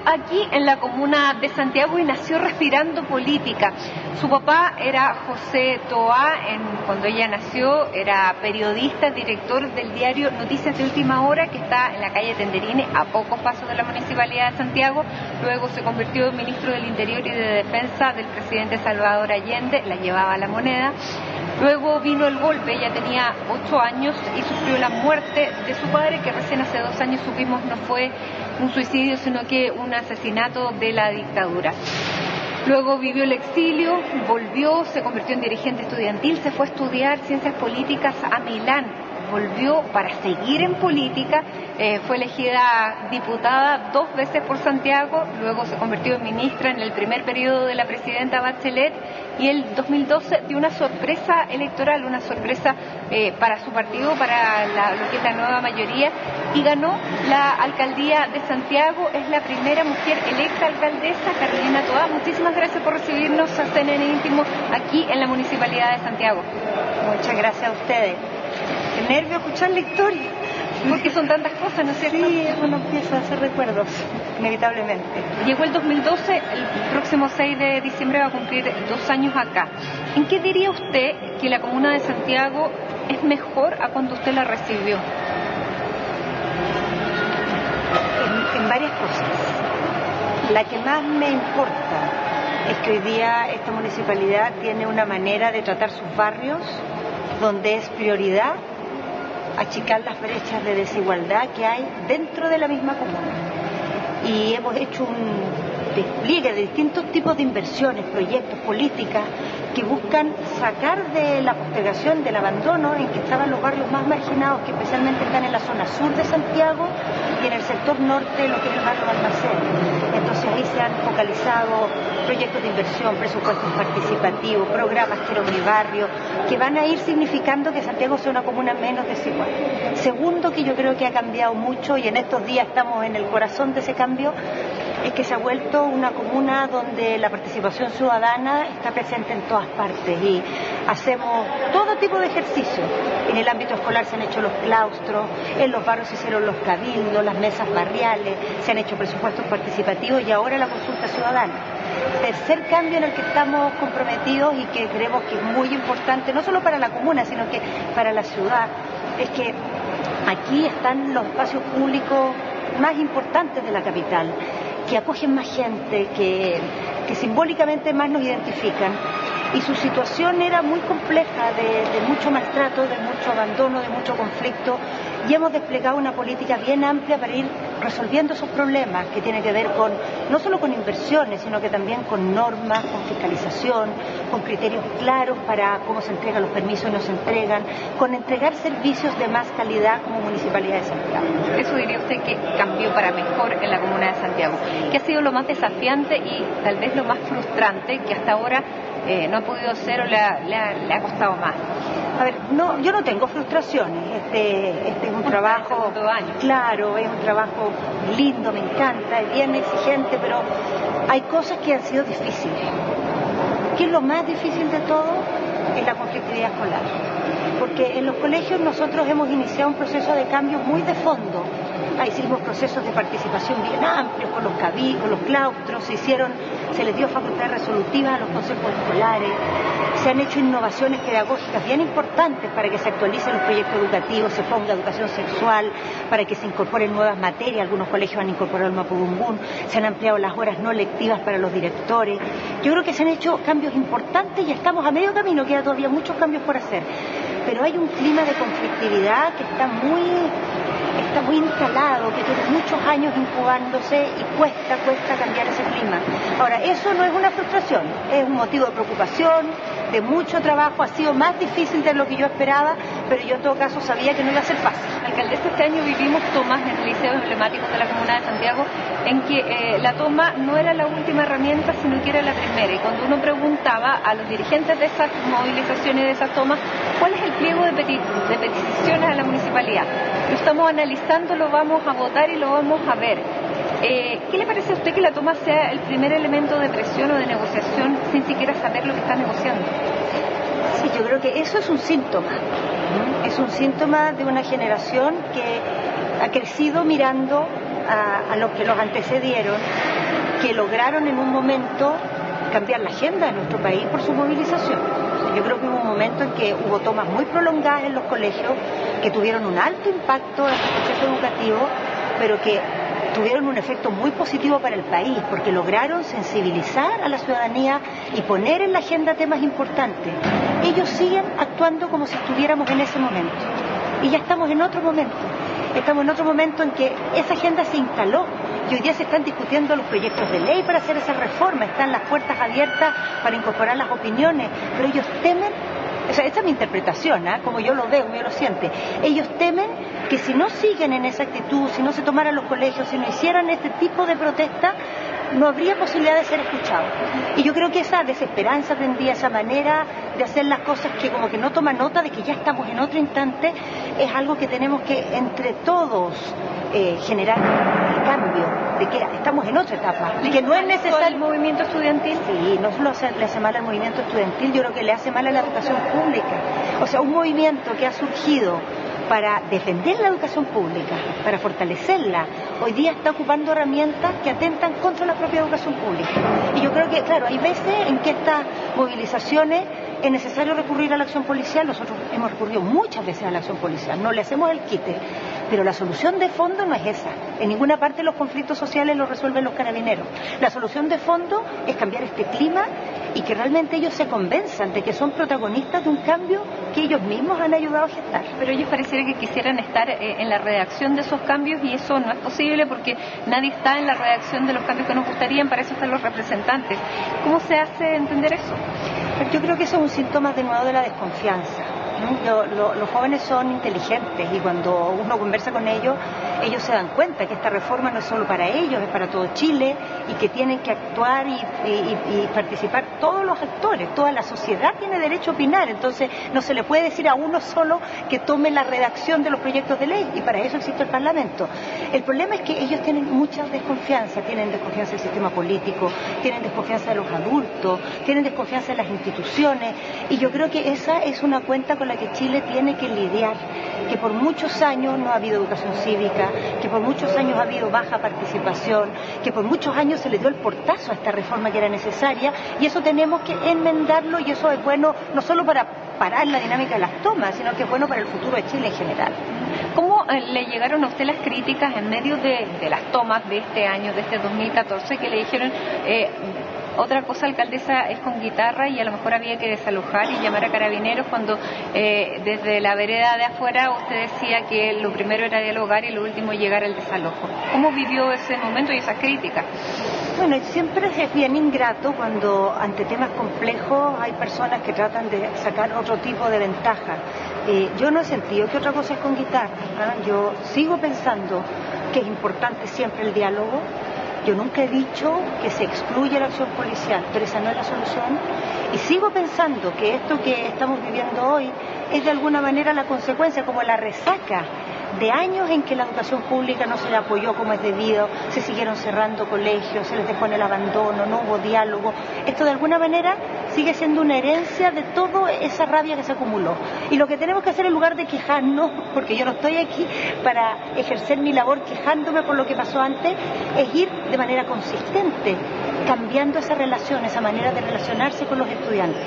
aquí en la comuna de Santiago y nació respirando política. Su papá era José Toá, cuando ella nació era periodista, director del diario Noticias de Última Hora, que está en la calle Tenderine, a pocos pasos de la Municipalidad de Santiago. Luego se convirtió en ministro del Interior y de Defensa del presidente Salvador Allende, la llevaba a La Moneda. Luego vino el golpe, ella tenía 8 años y sufrió la muerte de su padre, que recién hace 2 años supimos no fue un suicidio, sino que un asesinato de la dictadura. Luego vivió el exilio, volvió, se convirtió en dirigente estudiantil, se fue a estudiar ciencias políticas a Milán. Volvió para seguir en política, fue elegida diputada 2 veces por Santiago, luego se convirtió en ministra en el primer periodo de la presidenta Bachelet y el 2012 dio una sorpresa electoral, una sorpresa para su partido, para lo que es la nueva mayoría, y ganó la alcaldía de Santiago. Es la primera mujer electa alcaldesa, Carolina Toá. Muchísimas gracias por recibirnos a CNN Íntimo aquí en la Municipalidad de Santiago. Muchas gracias a ustedes. Qué nervio escuchar la historia. Porque son tantas cosas, ¿no es cierto? Sí, uno empieza a hacer recuerdos, inevitablemente. Llegó el 2012, el próximo 6 de diciembre va a cumplir 2 años acá. ¿En qué diría usted que la comuna de Santiago es mejor a cuando usted la recibió? En varias cosas. La que más me importa es que hoy día esta municipalidad tiene una manera de tratar sus barrios donde es prioridad achicar las brechas de desigualdad que hay dentro de la misma comuna. Y hemos hecho un despliegue de distintos tipos de inversiones, proyectos, políticas que buscan sacar de la postergación, del abandono en que estaban los barrios más marginados, que especialmente están en la zona sur de Santiago y en el sector norte, lo que es el barrio de Almacén. Entonces ahí se han focalizado proyectos de inversión, presupuestos participativos, programas Quiero mi barrio, que van a ir significando que Santiago sea una comuna menos desigual. Segundo, que yo creo que ha cambiado mucho y en estos días estamos en el corazón de ese cambio, es que se ha vuelto una comuna donde la participación ciudadana está presente en todas partes y hacemos todo tipo de ejercicios. En el ámbito escolar se han hecho los claustros, en los barrios se hicieron los cabildos, las mesas barriales, se han hecho presupuestos participativos y ahora la consulta ciudadana. Tercer cambio en el que estamos comprometidos y que creemos que es muy importante, no solo para la comuna, sino que para la ciudad, es que aquí están los espacios públicos más importantes de la capital, que acogen más gente, que simbólicamente más nos identifican. Y su situación era muy compleja, de mucho maltrato, de mucho abandono, de mucho conflicto, y hemos desplegado una política bien amplia para ir resolviendo esos problemas que tienen que ver con no solo con inversiones, sino que también con normas, con fiscalización, con criterios claros para cómo se entregan los permisos y no se entregan, con entregar servicios de más calidad como Municipalidad de Santiago. Eso diría usted que cambió para mejor en la comuna de Santiago. ¿Qué ha sido lo más desafiante y tal vez lo más frustrante que hasta ahora no ha podido hacer o le ha costado más? A ver, no, yo no tengo frustraciones. Este es un trabajo, claro, es un trabajo lindo, me encanta, es bien exigente, pero hay cosas que han sido difíciles. ¿Qué es lo más difícil de todo? Es la conflictividad escolar. Porque en los colegios nosotros hemos iniciado un proceso de cambio muy de fondo. Hicimos procesos de participación bien amplios con los cabildos, con los claustros, se les dio facultades resolutivas a los consejos escolares, se han hecho innovaciones pedagógicas bien importantes para que se actualicen los proyectos educativos, se ponga educación sexual, para que se incorporen nuevas materias, algunos colegios han incorporado el Mapudungún, se han ampliado las horas no lectivas para los directores. Yo creo que se han hecho cambios importantes y estamos a medio camino, queda todavía muchos cambios por hacer, pero hay un clima de conflictividad que está muy instalado, que tiene muchos años incubándose y cuesta cambiar ese clima. Ahora, eso no es una frustración, es un motivo de preocupación, de mucho trabajo, ha sido más difícil de lo que yo esperaba, pero yo en todo caso sabía que no iba a ser fácil. Alcaldesa, este año vivimos tomas en liceos emblemáticos de la Comuna de Santiago en que la toma no era la última herramienta, sino que era la primera. Y cuando uno preguntaba a los dirigentes de esas movilizaciones, de esas tomas, ¿cuál es el pliego de peticiones a la municipalidad? Lo estamos analizando, lo vamos a votar y lo vamos a ver. ¿Qué le parece a usted que la toma sea el primer elemento de presión o de negociación sin siquiera saber lo que está negociando? Sí, yo creo que eso es un síntoma. Es un síntoma de una generación que ha crecido mirando a los que los antecedieron, que lograron en un momento cambiar la agenda de nuestro país por su movilización. Yo creo que hubo un momento en que hubo tomas muy prolongadas en los colegios que tuvieron un alto impacto en el proceso educativo, pero que tuvieron un efecto muy positivo para el país, porque lograron sensibilizar a la ciudadanía y poner en la agenda temas importantes. Ellos siguen actuando como si estuviéramos en ese momento. Y ya estamos en otro momento. Estamos en otro momento en que esa agenda se instaló y hoy día se están discutiendo los proyectos de ley para hacer esa reforma. Están las puertas abiertas para incorporar las opiniones, pero ellos temen, o sea, esta es mi interpretación, como yo lo veo, como yo lo siento. Ellos temen que si no siguen en esa actitud, si no se tomaran los colegios, si no hicieran este tipo de protesta, no habría posibilidad de ser escuchados. Y yo creo que esa desesperanza prendida, esa manera de hacer las cosas que como que no toma nota de que ya estamos en otro instante, es algo que tenemos que entre todos generar el cambio, de que estamos en otra etapa, y que no es necesario el movimiento estudiantil. Sí, no solo le hace mal al movimiento estudiantil, yo creo que le hace mal a la educación pública. O sea, un movimiento que ha surgido para defender la educación pública, para fortalecerla, hoy día está ocupando herramientas que atentan contra la propia educación pública. Y yo creo que, claro, hay veces en que estas movilizaciones es necesario recurrir a la acción policial. Nosotros hemos recurrido muchas veces a la acción policial, no le hacemos el quite, pero la solución de fondo no es esa. En ninguna parte los conflictos sociales los resuelven los carabineros. La solución de fondo es cambiar este clima y que realmente ellos se convenzan de que son protagonistas de un cambio que ellos mismos han ayudado a gestar. Pero ellos pareciera que quisieran estar en la redacción de esos cambios y eso no es posible porque nadie está en la redacción de los cambios que nos gustarían, para eso están los representantes. ¿Cómo se hace entender eso? Yo creo que eso es un síntoma de nuevo de la desconfianza. Los jóvenes son inteligentes y cuando uno conversa con ellos, ellos se dan cuenta que esta reforma no es solo para ellos, es para todo Chile y que tienen que actuar y participar todos los actores, toda la sociedad tiene derecho a opinar, entonces no se le puede decir a uno solo que tome la redacción de los proyectos de ley y para eso existe el Parlamento. El problema es que ellos tienen mucha desconfianza, tienen desconfianza del sistema político, tienen desconfianza de los adultos, tienen desconfianza de las instituciones y yo creo que esa es una cuenta con la que Chile tiene que lidiar, que por muchos años no ha habido educación cívica, que por muchos años ha habido baja participación, que por muchos años se le dio el portazo a esta reforma que era necesaria y eso tenemos que enmendarlo y eso es bueno no solo para parar la dinámica de las tomas, sino que es bueno para el futuro de Chile en general. ¿Cómo le llegaron a usted las críticas en medio de las tomas de este año, de este 2014, que le dijeron otra cosa, alcaldesa, es con guitarra y a lo mejor había que desalojar y llamar a carabineros cuando desde la vereda de afuera usted decía que lo primero era dialogar y lo último llegar al desalojo? ¿Cómo vivió ese momento y esas críticas? Bueno, siempre es bien ingrato cuando ante temas complejos hay personas que tratan de sacar otro tipo de ventaja. Yo no he sentido que otra cosa es con guitarra, Yo sigo pensando que es importante siempre el diálogo. Yo nunca he dicho que se excluya la acción policial, pero esa no es la solución. Y sigo pensando que esto que estamos viviendo hoy es de alguna manera la consecuencia, como la resaca de años en que la educación pública no se le apoyó como es debido, se siguieron cerrando colegios, se les dejó en el abandono, no hubo diálogo. Esto de alguna manera sigue siendo una herencia de toda esa rabia que se acumuló. Y lo que tenemos que hacer en lugar de quejarnos, porque yo no estoy aquí para ejercer mi labor quejándome por lo que pasó antes, es ir de manera consistente cambiando esa relación, esa manera de relacionarse con los estudiantes.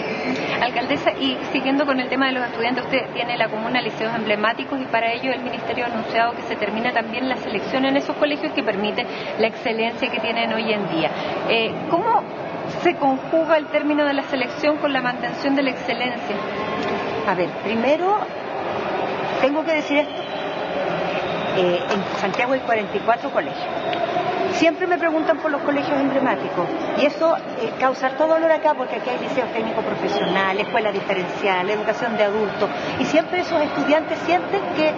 Alcaldesa, y siguiendo con el tema de los estudiantes, usted tiene la comuna liceos emblemáticos y para ello el Ministerio ha anunciado que se termina también la selección en esos colegios que permite la excelencia que tienen hoy en día. ¿Cómo se conjuga el término de la selección con la mantención de la excelencia? A ver, primero tengo que decir esto. En Santiago hay 44 colegios. Siempre me preguntan por los colegios emblemáticos y eso causa todo dolor acá porque aquí hay liceos técnicos profesionales, escuelas diferenciales, educación de adultos y siempre esos estudiantes sienten que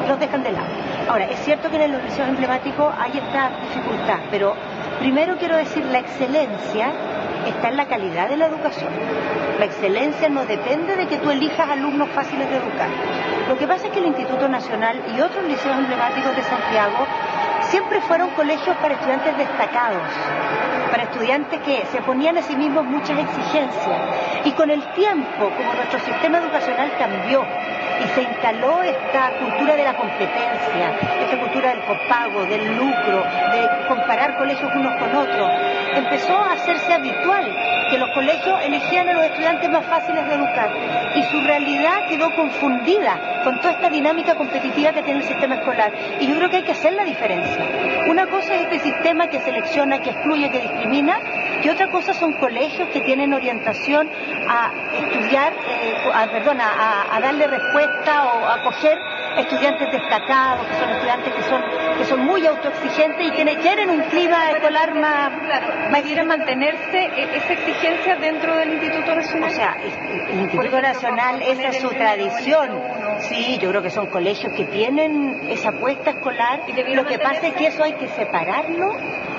los dejan de lado. Ahora, es cierto que en los liceos emblemáticos hay esta dificultad, pero primero quiero decir, la excelencia está en la calidad de la educación. La excelencia no depende de que tú elijas alumnos fáciles de educar. Lo que pasa es que el Instituto Nacional y otros liceos emblemáticos de Santiago siempre fueron colegios para estudiantes destacados, para estudiantes que se ponían a sí mismos muchas exigencias. Y con el tiempo, como nuestro sistema educacional cambió, y se instaló esta cultura de la competencia, esta cultura del copago, del lucro, de comparar colegios unos con otros. Empezó a hacerse habitual que los colegios elegían a los estudiantes más fáciles de educar y su realidad quedó confundida con toda esta dinámica competitiva que tiene el sistema escolar. Y yo creo que hay que hacer la diferencia. Una cosa es este sistema que selecciona, que excluye, que discrimina, y otra cosa son colegios que tienen orientación a estudiar, a darle respuesta o a acoger estudiantes destacados, que son estudiantes que son muy autoexigentes y que quieren un clima escolar más... Claro, ¿quieren mantenerse esa exigencia dentro del Instituto Nacional? O sea, el Instituto Nacional, esa es su tradición. Sí, yo creo que son colegios que tienen esa apuesta escolar. Lo que pasa es que eso hay que separarlo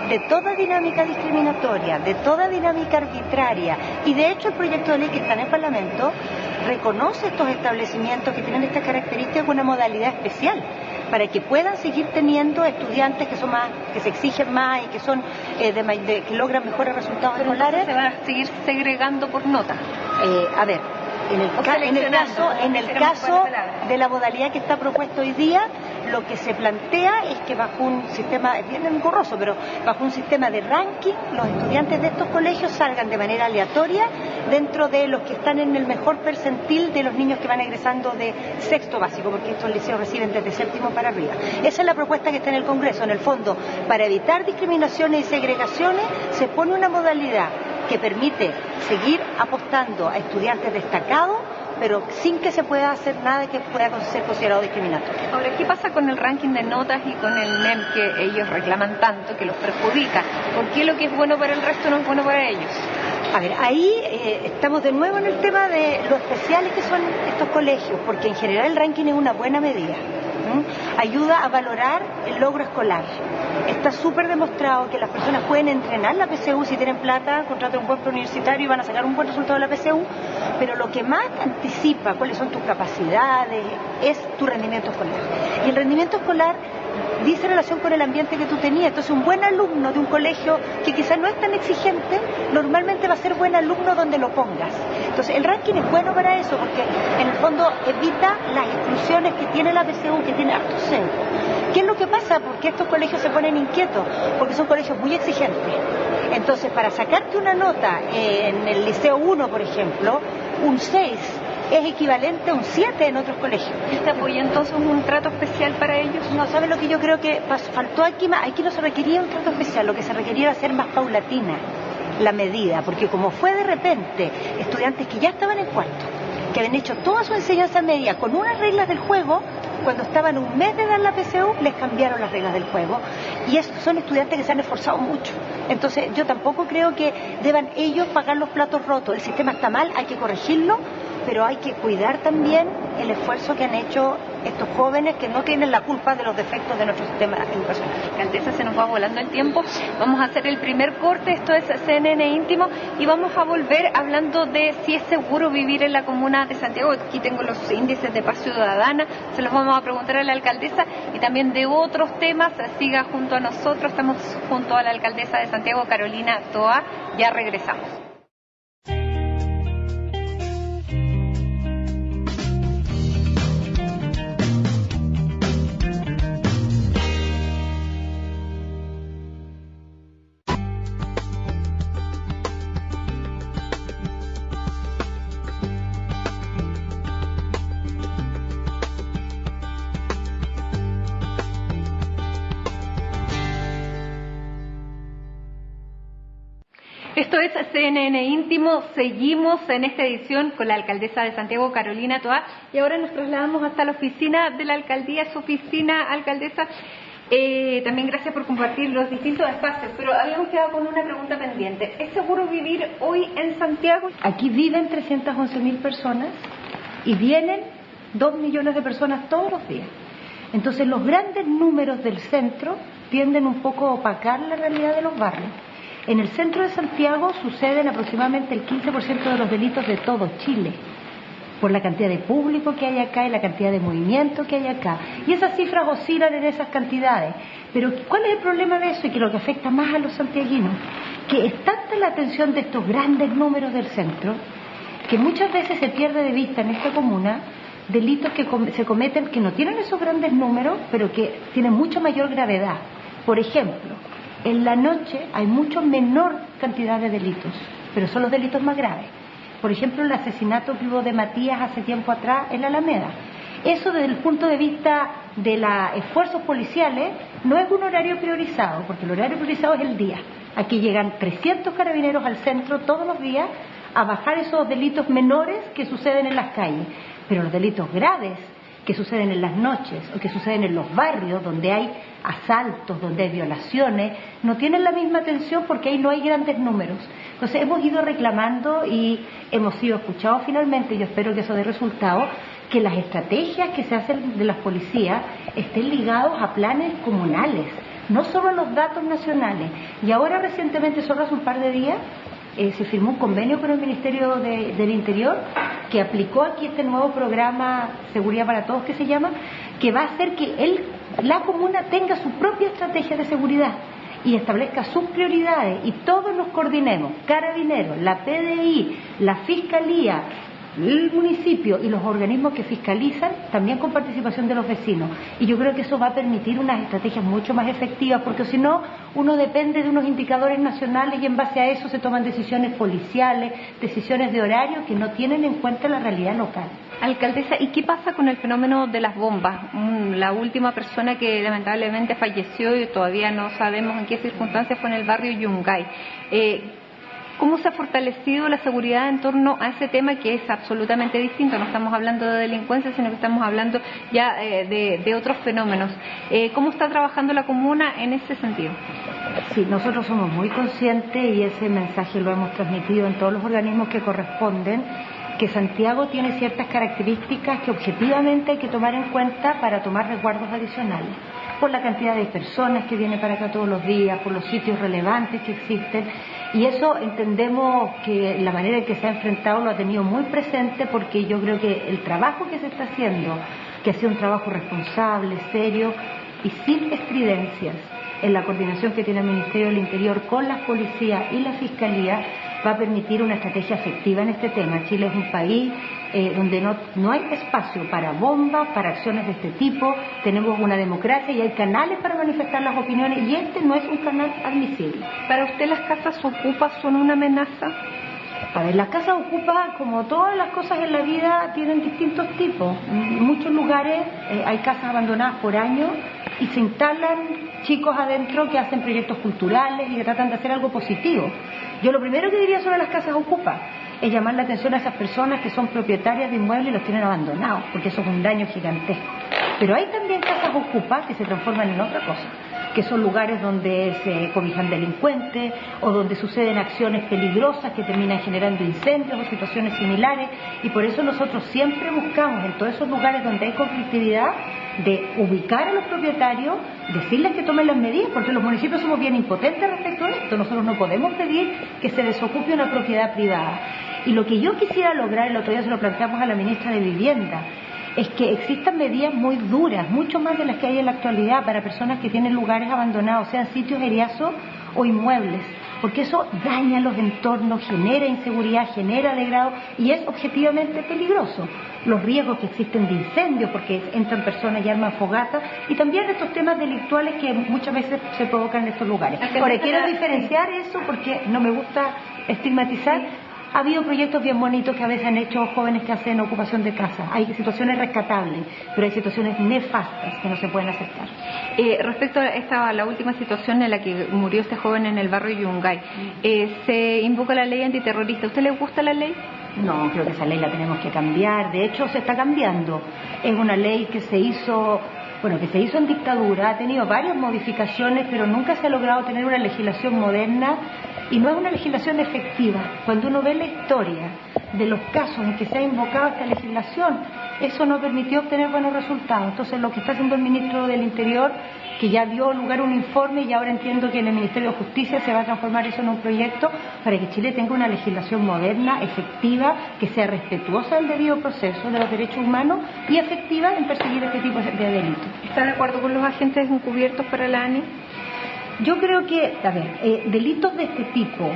de toda dinámica discriminatoria, de toda dinámica arbitraria. Y de hecho el proyecto de ley que está en el Parlamento reconoce estos establecimientos que tienen estas características con una modalidad especial, para que puedan seguir teniendo estudiantes que son más, que se exigen más y que son que logran mejores resultados escolares. Se van a seguir segregando por nota. A ver, en el caso de la modalidad que está propuesto hoy día, lo que se plantea es que bajo un sistema, es bien engorroso, pero bajo un sistema de ranking, los estudiantes de estos colegios salgan de manera aleatoria dentro de los que están en el mejor percentil de los niños que van egresando de sexto básico, porque estos liceos reciben desde séptimo para arriba. Esa es la propuesta que está en el Congreso. En el fondo, para evitar discriminaciones y segregaciones, se pone una modalidad que permite seguir apostando a estudiantes destacados, pero sin que se pueda hacer nada que pueda ser considerado discriminatorio. Ahora, ¿qué pasa con el ranking de notas y con el NEM que ellos reclaman tanto, que los perjudica? ¿Por qué lo que es bueno para el resto no es bueno para ellos? A ver, ahí estamos de nuevo en el tema de lo especiales que son estos colegios, porque en general el ranking es una buena medida. Ayuda a valorar el logro escolar. Está súper demostrado que las personas pueden entrenar la PSU si tienen plata, contratan un buen preuniversitario y van a sacar un buen resultado de la PSU, pero lo que más anticipa cuáles son tus capacidades es tu rendimiento escolar. Y el rendimiento escolar dice relación con el ambiente que tú tenías. Entonces, un buen alumno de un colegio que quizás no es tan exigente, normalmente va a ser buen alumno donde lo pongas. Entonces, el ranking es bueno para eso, porque en el fondo evita las exclusiones que tiene la PSU, que tiene harto sesgo. ¿Qué es lo que pasa? Porque estos colegios se ponen inquietos, porque son colegios muy exigentes. Entonces, para sacarte una nota en el Liceo 1, por ejemplo, un 6 es equivalente a un 7 en otros colegios. ¿Este apoya entonces un trato especial para ellos? No, ¿saben lo que yo creo que faltó aquí? Aquí no se requería un trato especial, lo que se requería era ser más paulatina la medida, porque como fue de repente, estudiantes que ya estaban en cuarto, que habían hecho toda su enseñanza media con unas reglas del juego, cuando estaban un mes de dar la PSU, les cambiaron las reglas del juego. Y son estudiantes que se han esforzado mucho. Entonces, yo tampoco creo que deban ellos pagar los platos rotos. El sistema está mal, hay que corregirlo, pero hay que cuidar también el esfuerzo que han hecho estos jóvenes que no tienen la culpa de los defectos de nuestro sistema educacional. Alcaldesa, se nos va volando el tiempo. Vamos a hacer el primer corte, esto es CNN Íntimo, y vamos a volver hablando de si es seguro vivir en la comuna de Santiago. Aquí tengo los índices de paz ciudadana, se los vamos a preguntar a la alcaldesa, y también de otros temas. Siga junto a nosotros, estamos junto a la alcaldesa de Santiago, Carolina Toá. Ya regresamos. Esto es CNN Íntimo, seguimos en esta edición con la alcaldesa de Santiago, Carolina Toá, y ahora nos trasladamos hasta la oficina de la alcaldía, su oficina, alcaldesa. También gracias por compartir los distintos espacios, pero habíamos quedado con una pregunta pendiente. ¿Es seguro vivir hoy en Santiago? Aquí viven 311.000 personas y vienen 2 millones de personas todos los días. Entonces los grandes números del centro tienden un poco a opacar la realidad de los barrios. En el centro de Santiago suceden aproximadamente el 15% de los delitos de todo Chile, por la cantidad de público que hay acá y la cantidad de movimiento que hay acá. Y esas cifras oscilan en esas cantidades. Pero ¿cuál es el problema de eso? Y que lo que afecta más a los santiaguinos, que es tanta la atención de estos grandes números del centro, que muchas veces se pierde de vista en esta comuna delitos que se cometen que no tienen esos grandes números, pero que tienen mucho mayor gravedad. Por ejemplo, en la noche hay mucho menor cantidad de delitos, pero son los delitos más graves. Por ejemplo, el asesinato que hubo de Matías hace tiempo atrás en la Alameda. Eso desde el punto de vista de los esfuerzos policiales no es un horario priorizado, porque el horario priorizado es el día. Aquí llegan 300 carabineros al centro todos los días a bajar esos delitos menores que suceden en las calles. Pero los delitos graves que suceden en las noches o que suceden en los barrios donde hay asaltos, donde hay violaciones, no tienen la misma atención porque ahí no hay grandes números. Entonces hemos ido reclamando y hemos sido escuchados finalmente, yo espero que eso dé resultado, que las estrategias que se hacen de las policías estén ligados a planes comunales, no solo a los datos nacionales. Y ahora recientemente, solo hace un par de días, se firmó un convenio con el Ministerio del Interior que aplicó aquí este nuevo programa Seguridad para Todos que se llama, que va a hacer que la comuna tenga su propia estrategia de seguridad y establezca sus prioridades y todos nos coordinemos, Carabineros, la PDI, la Fiscalía, el municipio y los organismos que fiscalizan, también con participación de los vecinos. Y yo creo que eso va a permitir unas estrategias mucho más efectivas, porque si no, uno depende de unos indicadores nacionales y en base a eso se toman decisiones policiales, decisiones de horario que no tienen en cuenta la realidad local. Alcaldesa, ¿y qué pasa con el fenómeno de las bombas? La última persona que lamentablemente falleció y todavía no sabemos en qué circunstancias fue en el barrio Yungay. ¿Cómo se ha fortalecido la seguridad en torno a ese tema que es absolutamente distinto? No estamos hablando de delincuencia, sino que estamos hablando ya de otros fenómenos. ¿Cómo está trabajando la comuna en ese sentido? Sí, nosotros somos muy conscientes y ese mensaje lo hemos transmitido en todos los organismos que corresponden, que Santiago tiene ciertas características que objetivamente hay que tomar en cuenta para tomar resguardos adicionales, por la cantidad de personas que vienen para acá todos los días, por los sitios relevantes que existen, y eso entendemos que la manera en que se ha enfrentado lo ha tenido muy presente, porque yo creo que el trabajo que se está haciendo, que ha sido un trabajo responsable, serio y sin estridencias, en la coordinación que tiene el Ministerio del Interior con las policías y la Fiscalía, va a permitir una estrategia efectiva en este tema. Chile es un país donde no hay espacio para bombas, para acciones de este tipo. Tenemos una democracia y hay canales para manifestar las opiniones y este no es un canal admisible. ¿Para usted las casas ocupas son una amenaza? A ver, las casas ocupas, como todas las cosas en la vida, tienen distintos tipos. En muchos lugares hay casas abandonadas por años y se instalan chicos adentro que hacen proyectos culturales y que tratan de hacer algo positivo. Yo lo primero que diría sobre las casas ocupas es llamar la atención a esas personas que son propietarias de inmuebles y los tienen abandonados, porque eso es un daño gigantesco. Pero hay también casas ocupas que se transforman en otra cosa, que son lugares donde se cobijan delincuentes o donde suceden acciones peligrosas que terminan generando incendios o situaciones similares, y por eso nosotros siempre buscamos en todos esos lugares donde hay conflictividad de ubicar a los propietarios, decirles que tomen las medidas, porque los municipios somos bien impotentes respecto a esto. Nosotros no podemos pedir que se desocupe una propiedad privada. Y lo que yo quisiera lograr, el otro día se lo planteamos a la ministra de Vivienda, es que existan medidas muy duras, mucho más de las que hay en la actualidad, para personas que tienen lugares abandonados, sean sitios eriazos o inmuebles, porque eso daña los entornos, genera inseguridad, genera degrado y es objetivamente peligroso. Los riesgos que existen de incendios, porque entran personas y arman fogatas, y también estos temas delictuales que muchas veces se provocan en estos lugares. Ahora, quiero diferenciar eso porque no me gusta estigmatizar. Ha habido proyectos bien bonitos que a veces han hecho jóvenes que hacen ocupación de casa. Hay situaciones rescatables, pero hay situaciones nefastas que no se pueden aceptar. Respecto a la última situación en la que murió este joven en el barrio Yungay, se invoca la ley antiterrorista. ¿A usted le gusta la ley? No, creo que esa ley la tenemos que cambiar. De hecho, se está cambiando. Es una ley que se hizo en dictadura, ha tenido varias modificaciones, pero nunca se ha logrado tener una legislación moderna y no es una legislación efectiva. Cuando uno ve la historia de los casos en que se ha invocado esta legislación, eso no permitió obtener buenos resultados. Entonces, lo que está haciendo el ministro del Interior, que ya dio lugar a un informe y ahora entiendo que en el Ministerio de Justicia se va a transformar eso en un proyecto para que Chile tenga una legislación moderna, efectiva, que sea respetuosa del debido proceso de los derechos humanos y efectiva en perseguir este tipo de delitos. ¿Está de acuerdo con los agentes encubiertos para la ANI? Yo creo que, delitos de este tipo,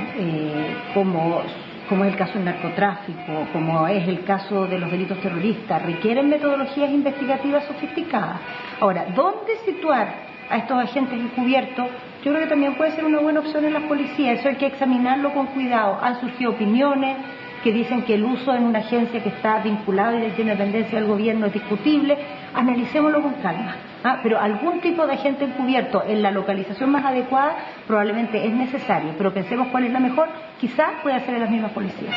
como como es el caso del narcotráfico, como es el caso de los delitos terroristas, requieren metodologías investigativas sofisticadas. Ahora, ¿dónde situar a estos agentes encubiertos? Yo creo que también puede ser una buena opción en las policías. Eso hay que examinarlo con cuidado. Han surgido opiniones que dicen que el uso en una agencia que está vinculada y tiene dependencia del gobierno es discutible. Analicémoslo con calma. Pero algún tipo de agente encubierto en la localización más adecuada probablemente es necesario, pero pensemos cuál es la mejor. Quizás pueda ser en las mismas policías.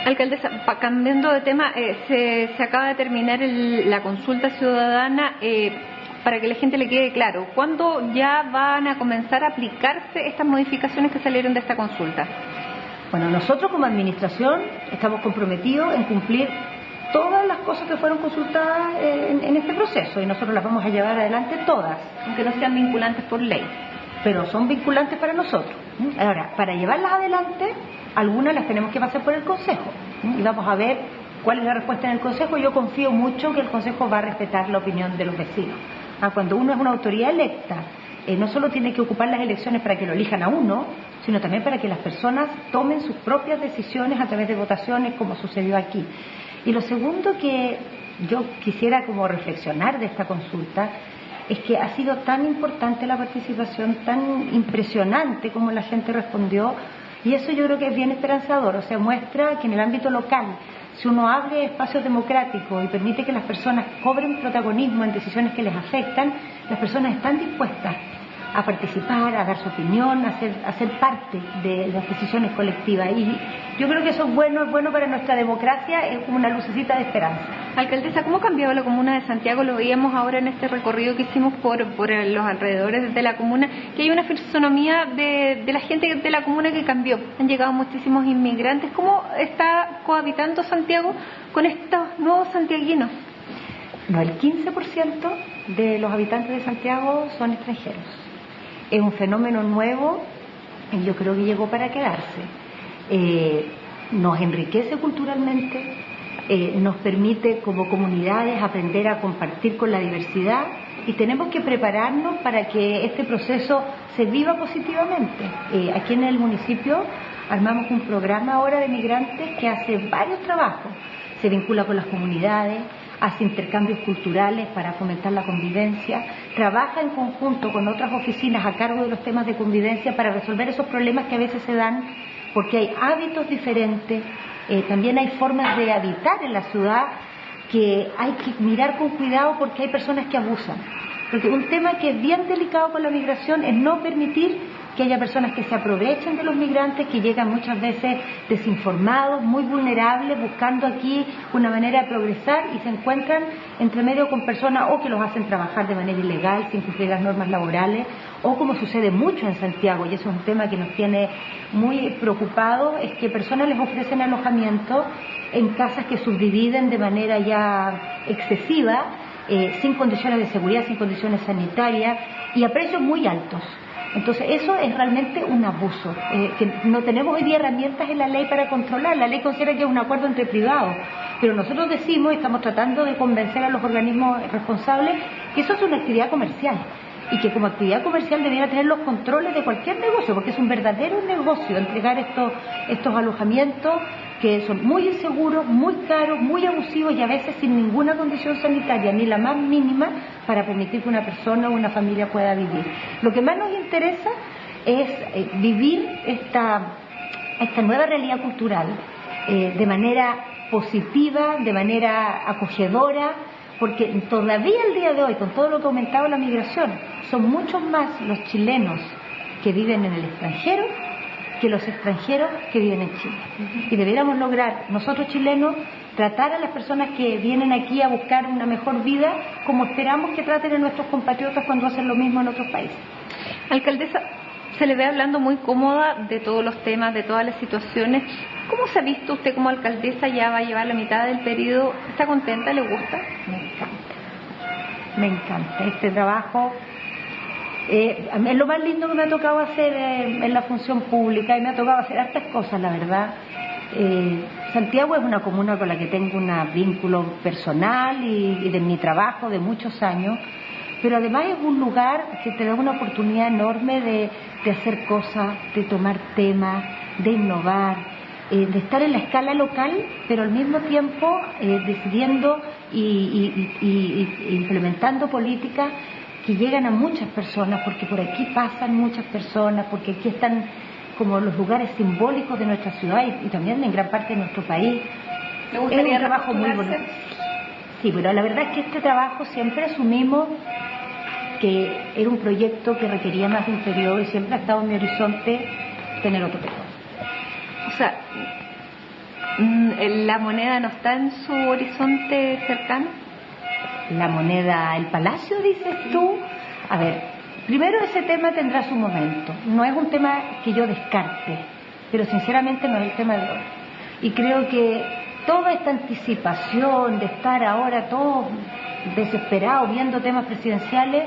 Alcaldesa, cambiando de tema, se acaba de terminar la consulta ciudadana. Para que la gente le quede claro, ¿cuándo ya van a comenzar a aplicarse estas modificaciones que salieron de esta consulta? Bueno, nosotros como administración estamos comprometidos en cumplir todas las cosas que fueron consultadas en este proceso, y nosotros las vamos a llevar adelante todas. Aunque no sean vinculantes por ley. Pero son vinculantes para nosotros. Ahora, para llevarlas adelante, algunas las tenemos que pasar por el Consejo, y vamos a ver cuál es la respuesta en el Consejo. Yo confío mucho que el Consejo va a respetar la opinión de los vecinos. Cuando uno es una autoridad electa, no solo tiene que ocupar las elecciones para que lo elijan a uno, sino también para que las personas tomen sus propias decisiones a través de votaciones, como sucedió aquí. Y lo segundo que yo quisiera como reflexionar de esta consulta es que ha sido tan importante la participación, tan impresionante como la gente respondió, y eso yo creo que es bien esperanzador. O sea, muestra que en el ámbito local, si uno abre espacios democráticos y permite que las personas cobren protagonismo en decisiones que les afectan, las personas están dispuestas a participar, a dar su opinión, a ser parte de las decisiones colectivas. Y yo creo que eso es bueno para nuestra democracia, es como una lucecita de esperanza. Alcaldesa, ¿cómo ha cambiado la comuna de Santiago? Lo veíamos ahora en este recorrido que hicimos por los alrededores de la comuna, que hay una fisonomía de la gente de la comuna que cambió. Han llegado muchísimos inmigrantes. ¿Cómo está cohabitando Santiago con estos nuevos santiaguinos? No, el 15% de los habitantes de Santiago son extranjeros. Es un fenómeno nuevo y yo creo que llegó para quedarse. Nos enriquece culturalmente, nos permite como comunidades aprender a compartir con la diversidad, y tenemos que prepararnos para que este proceso se viva positivamente. Aquí en el municipio armamos un programa ahora de migrantes que hace varios trabajos. Se vincula con las comunidades, hace intercambios culturales para fomentar la convivencia, trabaja en conjunto con otras oficinas a cargo de los temas de convivencia para resolver esos problemas que a veces se dan porque hay hábitos diferentes, también hay formas de habitar en la ciudad que hay que mirar con cuidado porque hay personas que abusan. Porque un tema que es bien delicado con la migración es no permitir que haya personas que se aprovechen de los migrantes, que llegan muchas veces desinformados, muy vulnerables, buscando aquí una manera de progresar, y se encuentran entre medio con personas o que los hacen trabajar de manera ilegal, sin cumplir las normas laborales, o como sucede mucho en Santiago, y eso es un tema que nos tiene muy preocupados, es que personas les ofrecen alojamiento en casas que subdividen de manera ya excesiva, sin condiciones de seguridad, sin condiciones sanitarias y a precios muy altos. Entonces eso es realmente un abuso, que no tenemos hoy día herramientas en la ley para controlar. La ley considera que es un acuerdo entre privados, pero nosotros decimos, y estamos tratando de convencer a los organismos responsables, que eso es una actividad comercial, y que como actividad comercial debiera tener los controles de cualquier negocio, porque es un verdadero negocio entregar estos alojamientos que son muy inseguros, muy caros, muy abusivos y a veces sin ninguna condición sanitaria, ni la más mínima, para permitir que una persona o una familia pueda vivir. Lo que más nos interesa es vivir esta nueva realidad cultural de manera positiva, de manera acogedora, porque todavía el día de hoy, con todo lo que ha aumentado la migración, son muchos más los chilenos que viven en el extranjero que los extranjeros que viven en Chile. Y deberíamos lograr, nosotros chilenos, tratar a las personas que vienen aquí a buscar una mejor vida como esperamos que traten a nuestros compatriotas cuando hacen lo mismo en otros países. Alcaldesa, se le ve hablando muy cómoda de todos los temas, de todas las situaciones. ¿Cómo se ha visto usted como alcaldesa? Ya va a llevar la mitad del periodo. ¿Está contenta? ¿Le gusta? Me encanta este trabajo. Es lo más lindo que me ha tocado hacer en la función pública, y me ha tocado hacer hartas cosas, la verdad. Santiago es una comuna con la que tengo un vínculo personal y de mi trabajo de muchos años, pero además es un lugar que te da una oportunidad enorme de hacer cosas, de tomar temas, de innovar. de estar en la escala local, pero al mismo tiempo decidiendo y implementando políticas que llegan a muchas personas, porque por aquí pasan muchas personas, porque aquí están como los lugares simbólicos de nuestra ciudad y también en gran parte de nuestro país. ¿Le gustaría es un trabajo muy bonito. Sí, pero la verdad es que este trabajo siempre asumimos que era un proyecto que requería más de un periodo y siempre ha estado en mi horizonte tener otro periodo. O sea, ¿la moneda no está en su horizonte cercano? La moneda, el palacio, dices tú. A ver, primero ese tema tendrá su momento. No es un tema que yo descarte, pero sinceramente no es el tema de hoy. Y creo que toda esta anticipación de estar ahora todos desesperados viendo temas presidenciales,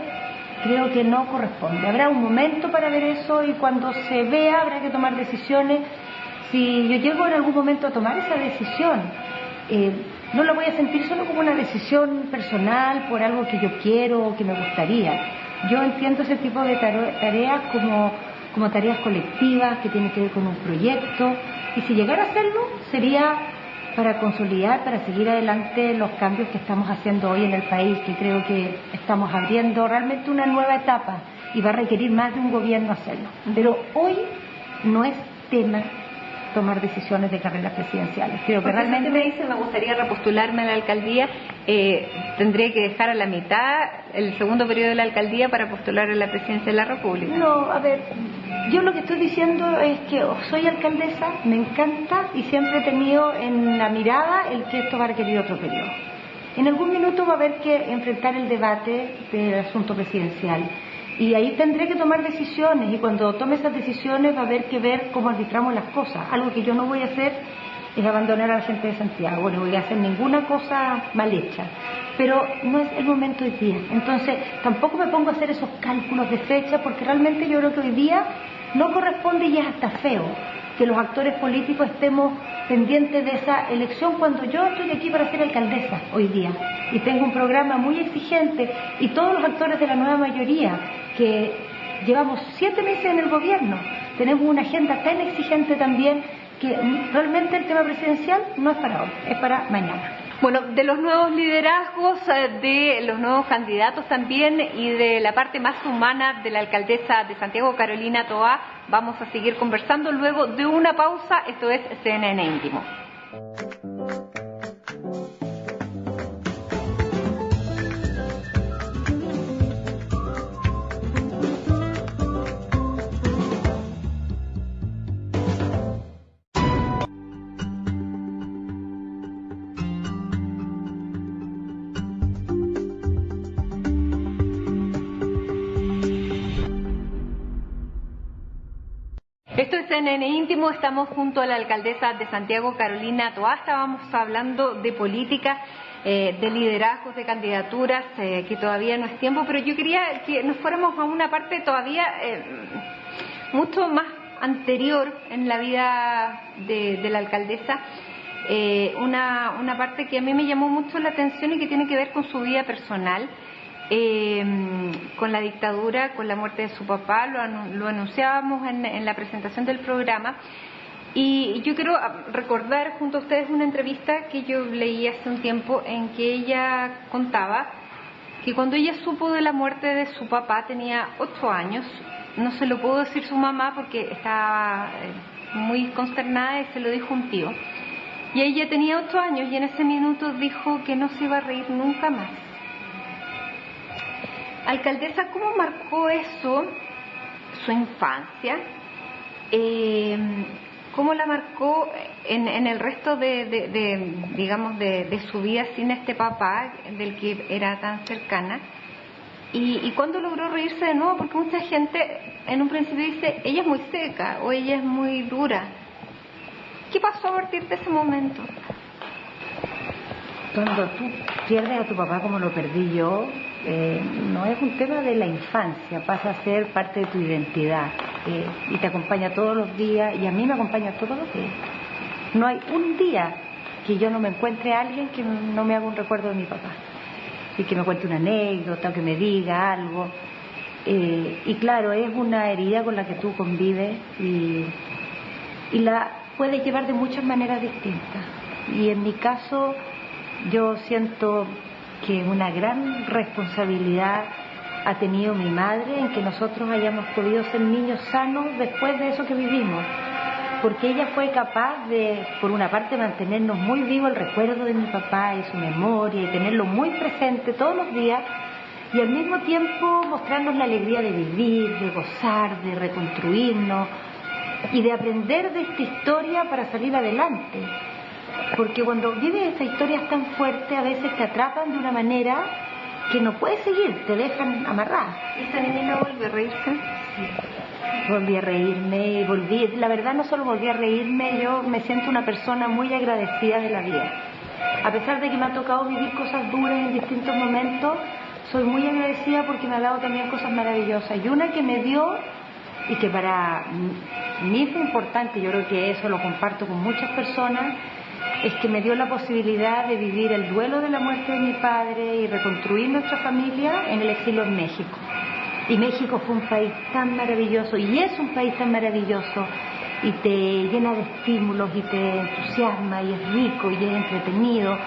creo que no corresponde. Habrá un momento para ver eso y cuando se vea habrá que tomar decisiones. Si yo llego en algún momento a tomar esa decisión, no la voy a sentir solo como una decisión personal por algo que yo quiero o que me gustaría. Yo entiendo ese tipo de tareas como tareas colectivas que tienen que ver con un proyecto, y si llegara a hacerlo sería para consolidar, para seguir adelante los cambios que estamos haciendo hoy en el país, que creo que estamos abriendo realmente una nueva etapa y va a requerir más de un gobierno hacerlo. Pero hoy no es tema tomar decisiones de carreras presidenciales. Creo que realmente... Si me dice, me gustaría repostularme a la alcaldía, ¿tendría que dejar a la mitad el segundo periodo de la alcaldía para postular a la presidencia de la República? No, a ver, yo lo que estoy diciendo es que soy alcaldesa, me encanta y siempre he tenido en la mirada el que esto va a requerir otro periodo. En algún minuto va a haber que enfrentar el debate del asunto presidencial. Y ahí tendré que tomar decisiones, y cuando tome esas decisiones va a haber que ver cómo arbitramos las cosas. Algo que yo no voy a hacer es abandonar a la gente de Santiago, no voy a hacer ninguna cosa mal hecha. Pero no es el momento hoy día. Entonces tampoco me pongo a hacer esos cálculos de fecha, porque realmente yo creo que hoy día no corresponde y es hasta feo que los actores políticos estemos pendientes de esa elección cuando yo estoy aquí para ser alcaldesa hoy día y tengo un programa muy exigente, y todos los actores de la nueva mayoría que llevamos 7 meses en el gobierno tenemos una agenda tan exigente también que realmente el tema presidencial no es para hoy, es para mañana. Bueno, de los nuevos liderazgos, de los nuevos candidatos también y de la parte más humana de la alcaldesa de Santiago, Carolina Toá, vamos a seguir conversando luego de una pausa. Esto es CNN Íntimo. Esto es CNN Íntimo, estamos junto a la alcaldesa de Santiago, Carolina Toá. Estábamos hablando de política, de liderazgos, de candidaturas, que todavía no es tiempo, pero yo quería que nos fuéramos a una parte todavía mucho más anterior en la vida de la alcaldesa, una parte que a mí me llamó mucho la atención y que tiene que ver con su vida personal. Con la dictadura, con la muerte de su papá, lo anunciábamos en la presentación del programa, y yo quiero recordar junto a ustedes una entrevista que yo leí hace un tiempo en que ella contaba que cuando ella supo de la muerte de su papá tenía 8 años, no se lo pudo decir su mamá porque estaba muy consternada y se lo dijo un tío, y ella tenía 8 años y en ese minuto dijo que no se iba a reír nunca más. Alcaldesa, ¿cómo marcó eso su infancia? ¿Cómo la marcó en el resto de su vida sin este papá del que era tan cercana? ¿Y cuándo logró reírse de nuevo? Porque mucha gente en un principio dice, ella es muy seca o ella es muy dura. ¿Qué pasó a partir de ese momento? Cuando tú pierdes a tu papá como lo perdí yo, no es un tema de la infancia, pasa a ser parte de tu identidad, y te acompaña todos los días, y a mí me acompaña todos los días. No hay un día que yo no me encuentre a alguien que no me haga un recuerdo de mi papá, y que me cuente una anécdota o que me diga algo, y claro, es una herida con la que tú convives, y puedes llevar de muchas maneras distintas. Y en mi caso, yo siento que una gran responsabilidad ha tenido mi madre en que nosotros hayamos podido ser niños sanos después de eso que vivimos, porque ella fue capaz de, por una parte, mantenernos muy vivo el recuerdo de mi papá y su memoria y tenerlo muy presente todos los días, y al mismo tiempo mostrarnos la alegría de vivir, de gozar, de reconstruirnos y de aprender de esta historia para salir adelante. Porque cuando vives estas historias tan fuertes, a veces te atrapan de una manera que no puedes seguir, te dejan amarrada. ¿Y esa niña volvió a reírse? Sí. Volví a reírme y la verdad no solo volví a reírme, yo me siento una persona muy agradecida de la vida. A pesar de que me ha tocado vivir cosas duras en distintos momentos, soy muy agradecida porque me ha dado también cosas maravillosas. Y una que me dio, y que para mí fue importante, yo creo que eso lo comparto con muchas personas, es que me dio la posibilidad de vivir el duelo de la muerte de mi padre y reconstruir nuestra familia en el exilio en México. Y México fue un país tan maravilloso, y es un país tan maravilloso, y te llena de estímulos, y te entusiasma, y es rico, y es entretenido.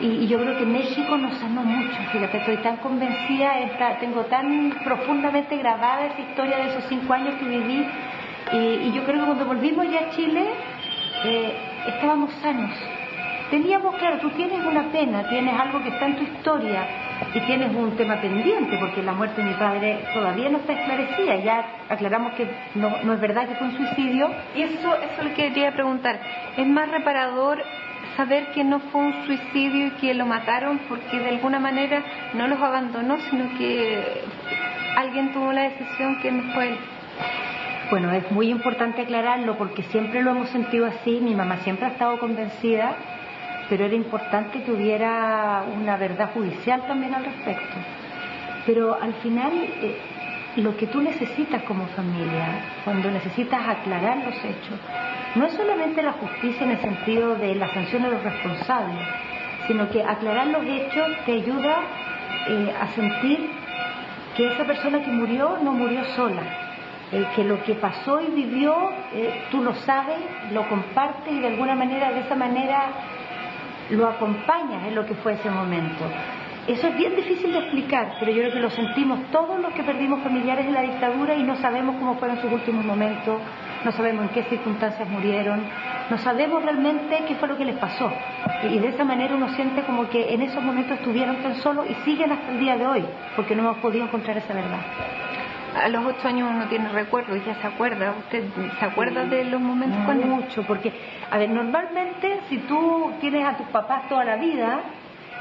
Y yo creo que México nos ama mucho, fíjate, estoy tan convencida, tengo tan profundamente grabada esa historia de esos 5 años que viví, y yo creo que cuando volvimos ya a Chile, estábamos sanos. Teníamos, claro, tú tienes una pena, tienes algo que está en tu historia y tienes un tema pendiente, porque la muerte de mi padre todavía no está esclarecida. Ya aclaramos que no es verdad que fue un suicidio. Y eso le quería preguntar, ¿es más reparador saber que no fue un suicidio y que lo mataron porque de alguna manera no los abandonó, sino que alguien tomó la decisión que no fue él? Bueno, es muy importante aclararlo porque siempre lo hemos sentido así, mi mamá siempre ha estado convencida, pero era importante que hubiera una verdad judicial también al respecto. Pero al final, lo que tú necesitas como familia, cuando necesitas aclarar los hechos, no es solamente la justicia en el sentido de la sanción de los responsables, sino que aclarar los hechos te ayuda a sentir que esa persona que murió no murió sola, que lo que pasó y vivió, tú lo sabes, lo compartes y de alguna manera, de esa manera, lo acompañas en lo que fue ese momento. Eso es bien difícil de explicar, pero yo creo que lo sentimos todos los que perdimos familiares en la dictadura y no sabemos cómo fueron sus últimos momentos, no sabemos en qué circunstancias murieron, no sabemos realmente qué fue lo que les pasó. Y de esa manera uno siente como que en esos momentos estuvieron tan solos y siguen hasta el día de hoy, porque no hemos podido encontrar esa verdad. A los 8 años uno tiene recuerdos, ya se acuerda. ¿Usted se acuerda de los momentos cuando? Mucho, porque, a ver, normalmente si tú tienes a tus papás toda la vida,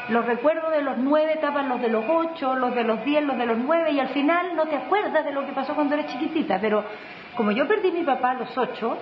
los recuerdos de los 9 tapan los de los 8, los de los 10, los de los 9, y al final no te acuerdas de lo que pasó cuando eres chiquitita. Pero como yo perdí a mi papá a los 8,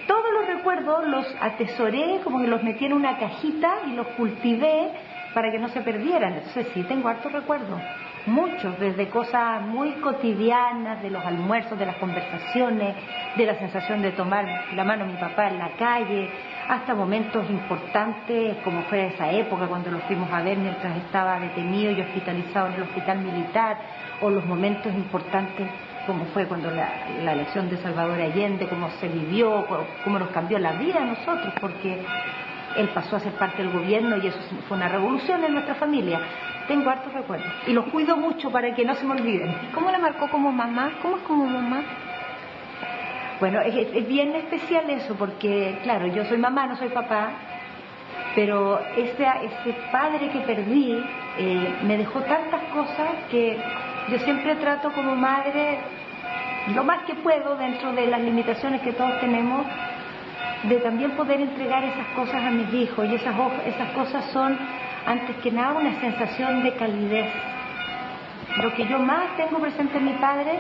todos los recuerdos los atesoré, como que los metí en una cajita y los cultivé para que no se perdieran. Entonces sí, tengo hartos recuerdos. Muchos, desde cosas muy cotidianas, de los almuerzos, de las conversaciones, de la sensación de tomar la mano de mi papá en la calle, hasta momentos importantes como fue esa época cuando lo fuimos a ver mientras estaba detenido y hospitalizado en el hospital militar, o los momentos importantes como fue cuando la elección de Salvador Allende, cómo se vivió, cómo nos cambió la vida a nosotros, porque él pasó a ser parte del gobierno y eso fue una revolución en nuestra familia. Tengo hartos recuerdos y los cuido mucho para que no se me olviden. ¿Cómo la marcó como mamá? ¿Cómo es como mamá? Bueno, es bien especial eso porque, claro, yo soy mamá, no soy papá, pero ese padre que perdí me dejó tantas cosas que yo siempre trato como madre, lo más que puedo dentro de las limitaciones que todos tenemos, de también poder entregar esas cosas a mis hijos, y esas cosas son, antes que nada, una sensación de calidez. Lo que yo más tengo presente en mi padre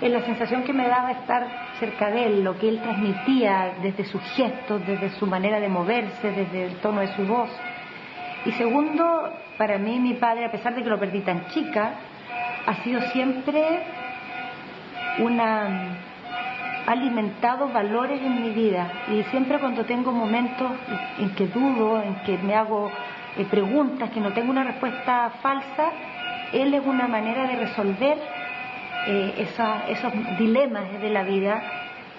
es la sensación que me daba estar cerca de él, lo que él transmitía desde sus gestos, desde su manera de moverse, desde el tono de su voz. Y segundo, para mí mi padre, a pesar de que lo perdí tan chica, ha sido siempre ha alimentado valores en mi vida, y siempre cuando tengo momentos en que dudo, en que me hago preguntas, que no tengo una respuesta falsa, él es una manera de resolver esos dilemas de la vida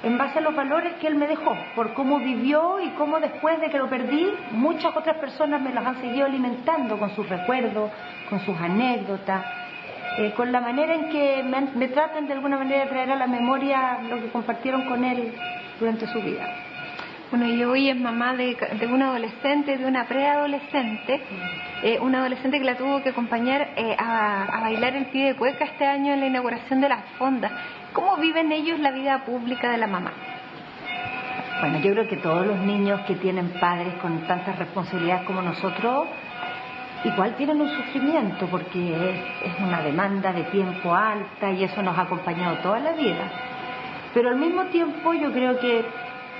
en base a los valores que él me dejó, por cómo vivió y cómo después de que lo perdí, muchas otras personas me los han seguido alimentando con sus recuerdos, con sus anécdotas, con la manera en que me tratan de alguna manera de traer a la memoria lo que compartieron con él durante su vida. Bueno, y hoy es mamá de una adolescente, de una preadolescente, una adolescente que la tuvo que acompañar a bailar el pie de cueca este año en la inauguración de las fondas. ¿Cómo viven ellos la vida pública de la mamá? Bueno, yo creo que todos los niños que tienen padres con tantas responsabilidades como nosotros, igual tienen un sufrimiento, porque es una demanda de tiempo alta y eso nos ha acompañado toda la vida. Pero al mismo tiempo yo creo que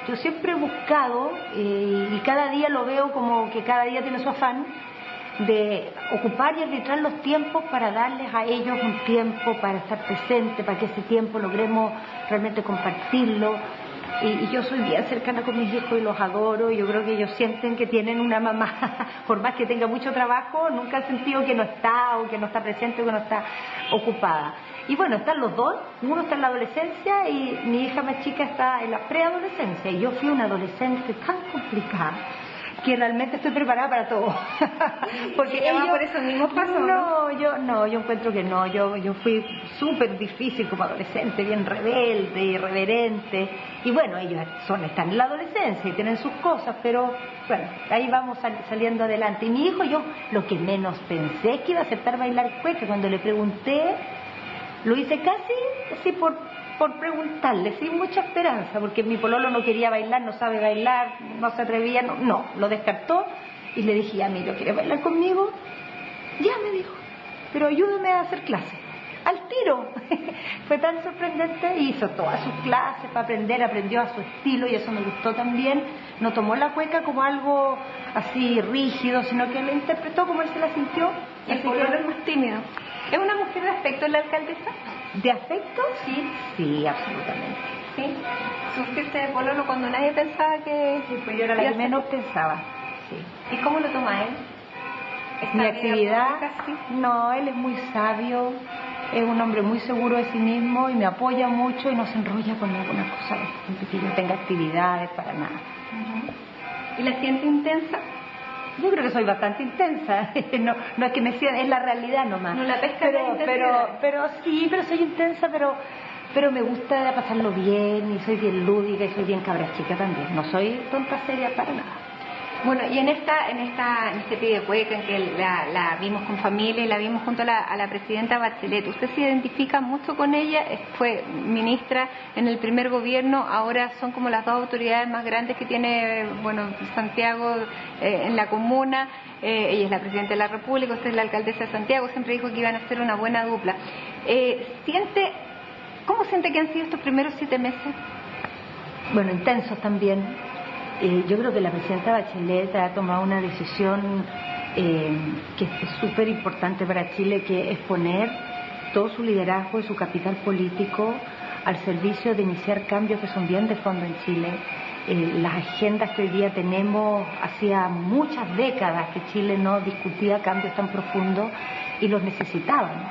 yo siempre he buscado, y cada día lo veo como que cada día tiene su afán, de ocupar y arbitrar los tiempos para darles a ellos un tiempo para estar presente, para que ese tiempo logremos realmente compartirlo. Y yo soy bien cercana con mis hijos y los adoro, y yo creo que ellos sienten que tienen una mamá, por más que tenga mucho trabajo, nunca han sentido que no está, o que no está presente, o que no está ocupada. Y bueno, están los dos, uno está en la adolescencia y mi hija más chica está en la preadolescencia, y yo fui una adolescente tan complicada que realmente estoy preparada para todo. Porque ellos, por esos mismos pasos. No, yo encuentro que no. Yo fui súper difícil como adolescente, bien rebelde, irreverente. Y bueno, ellos están en la adolescencia y tienen sus cosas, pero bueno, ahí vamos saliendo adelante. Y mi hijo, yo lo que menos pensé es que iba a aceptar bailar cueca. Cuando le pregunté, lo hice casi así por preguntarle, sin mucha esperanza, porque mi pololo no quería bailar, no sabe bailar, no se atrevía, no, lo descartó, y le dije, Emilio, ¿quieres bailar conmigo? Ya, me dijo, pero ayúdame a hacer clases, al tiro. Fue tan sorprendente, hizo todas sus clases para aprender, aprendió a su estilo, y eso me gustó también. No tomó la cueca como algo así rígido, sino que la interpretó como él se la sintió. Y el pololo es más tímido. ¿Es una mujer de afecto la alcaldesa? ¿De afecto? Sí, absolutamente. ¿Sí? ¿Sufriste de pololo cuando nadie pensaba que...? Sí, pues yo era la que menos pensaba, sí. ¿Y cómo lo toma él? Mi actividad, no, él es muy sabio, es un hombre muy seguro de sí mismo y me apoya mucho y no se enrolla con alguna cosa de que yo tenga actividades para nada. ¿Y la siente intensa? Yo creo que soy bastante intensa, no es que me sienta, es la realidad nomás. No la pesca pero sí, pero soy intensa, pero me gusta pasarlo bien y soy bien lúdica y soy bien cabra chica también, no soy tonta seria para nada. Bueno, y en este pie de cueca en que la vimos con familia y la vimos junto a la presidenta Bachelet, ¿usted se identifica mucho con ella? Fue ministra en el primer gobierno, ahora son como las dos autoridades más grandes que tiene, bueno, Santiago en la comuna, ella es la presidenta de la República, usted es la alcaldesa de Santiago, siempre dijo que iban a ser una buena dupla. ¿Cómo siente que han sido estos primeros 7 meses? Bueno, intensos también. Yo creo que la presidenta Bachelet ha tomado una decisión que es súper importante para Chile, que es poner todo su liderazgo y su capital político al servicio de iniciar cambios que son bien de fondo en Chile. Las agendas que hoy día tenemos, hacía muchas décadas que Chile no discutía cambios tan profundos y los necesitábamos,